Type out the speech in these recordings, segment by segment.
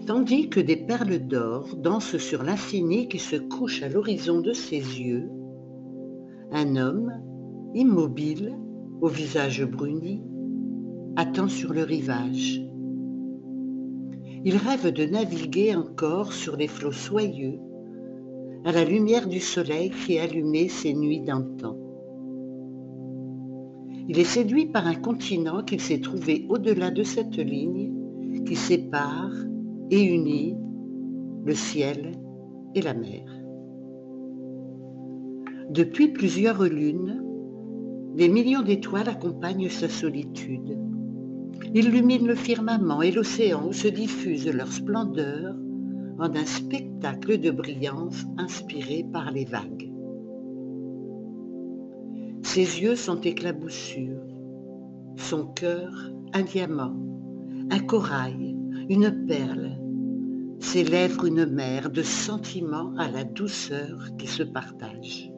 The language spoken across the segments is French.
Tandis que des perles d'or dansent sur l'infini qui se couche à l'horizon de ses yeux, un homme, immobile, au visage bruni, attend sur le rivage. Il rêve de naviguer encore sur les flots soyeux, à la lumière du soleil qui allumait ses nuits d'antan. Il est séduit par un continent qu'il s'est trouvé au-delà de cette ligne qui sépare et unit le ciel et la mer. Depuis plusieurs lunes, des millions d'étoiles accompagnent sa solitude, illuminent le firmament et l'océan où se diffuse leur splendeur en un spectacle de brillance inspiré par les vagues. Ses yeux sont éclaboussures, son cœur un diamant, un corail, une perle, ses lèvres une mer de sentiments à la douceur qui se partagent.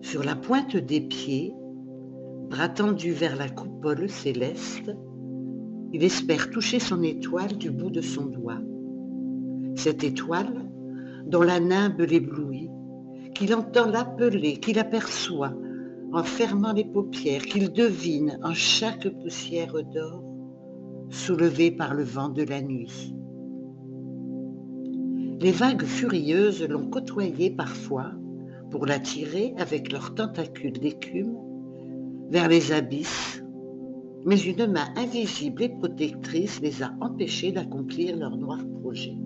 Sur la pointe des pieds, bras tendus vers la coupole céleste, il espère toucher son étoile du bout de son doigt. Cette étoile, dont la nimbe l'éblouit, qu'il entend l'appeler, qu'il aperçoit en fermant les paupières, qu'il devine en chaque poussière d'or soulevée par le vent de la nuit. Les vagues furieuses l'ont côtoyé parfois pour l'attirer avec leurs tentacules d'écume vers les abysses, mais une main invisible et protectrice les a empêchés d'accomplir leur noir projet.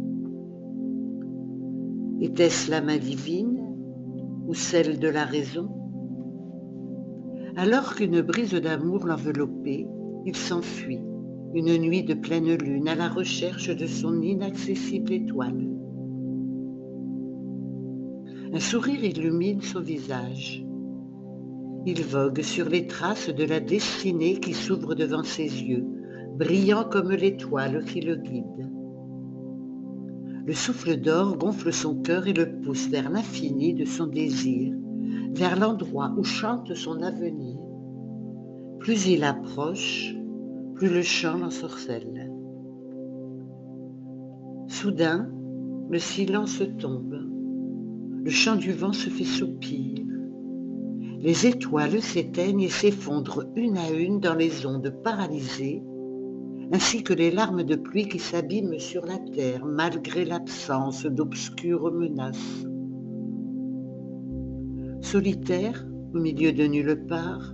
Était-ce la main divine ou celle de la raison? Alors qu'une brise d'amour l'enveloppait, il s'enfuit, une nuit de pleine lune, à la recherche de son inaccessible étoile. Un sourire illumine son visage. Il vogue sur les traces de la destinée qui s'ouvre devant ses yeux, brillant comme l'étoile qui le guide. Le souffle d'or gonfle son cœur et le pousse vers l'infini de son désir, vers l'endroit où chante son avenir. Plus il approche, plus le chant l'ensorcelle. Soudain, le silence tombe. Le chant du vent se fait soupir. Les étoiles s'éteignent et s'effondrent une à une dans les ondes paralysées, ainsi que les larmes de pluie qui s'abîment sur la terre malgré l'absence d'obscures menaces. Solitaire, au milieu de nulle part,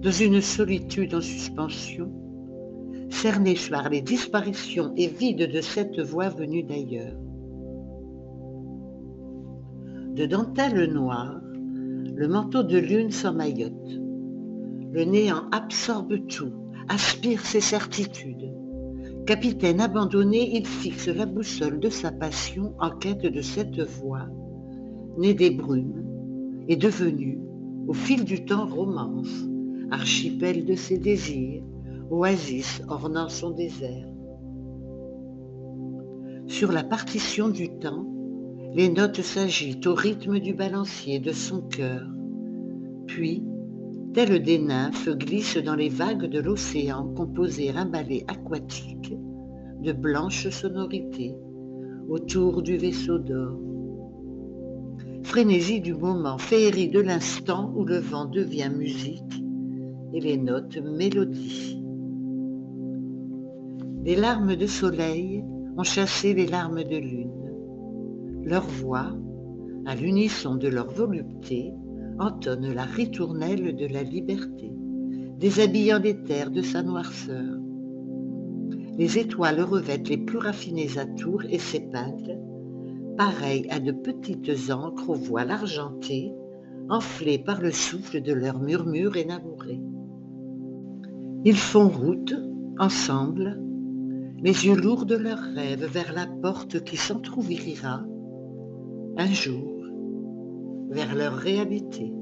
dans une solitude en suspension, cerné par les disparitions et vide de cette voix venue d'ailleurs. De dentelle noire, le manteau de lune s'emmaillote. Le néant absorbe tout, aspire ses certitudes. Capitaine abandonné, il fixe la boussole de sa passion en quête de cette voie, née des brumes, et devenue, au fil du temps, romance, archipel de ses désirs, oasis ornant son désert. Sur la partition du temps, les notes s'agitent au rythme du balancier de son cœur, puis, telles des nymphes, glissent dans les vagues de l'océan composer un ballet aquatique de blanches sonorités autour du vaisseau d'or. Frénésie du moment, féerie de l'instant où le vent devient musique et les notes mélodie. Les larmes de soleil ont chassé les larmes de lune. Leur voix, à l'unisson de leur volupté, entonne la ritournelle de la liberté, déshabillant les terres de sa noirceur. Les étoiles revêtent les plus raffinés atours et s'épinglent, pareilles à de petites encres aux voiles argentées, enflées par le souffle de leurs murmures énamourés. Ils font route, ensemble, les yeux lourds de leurs rêves vers la porte qui s'entr'ouvrira un jour vers leur réalité.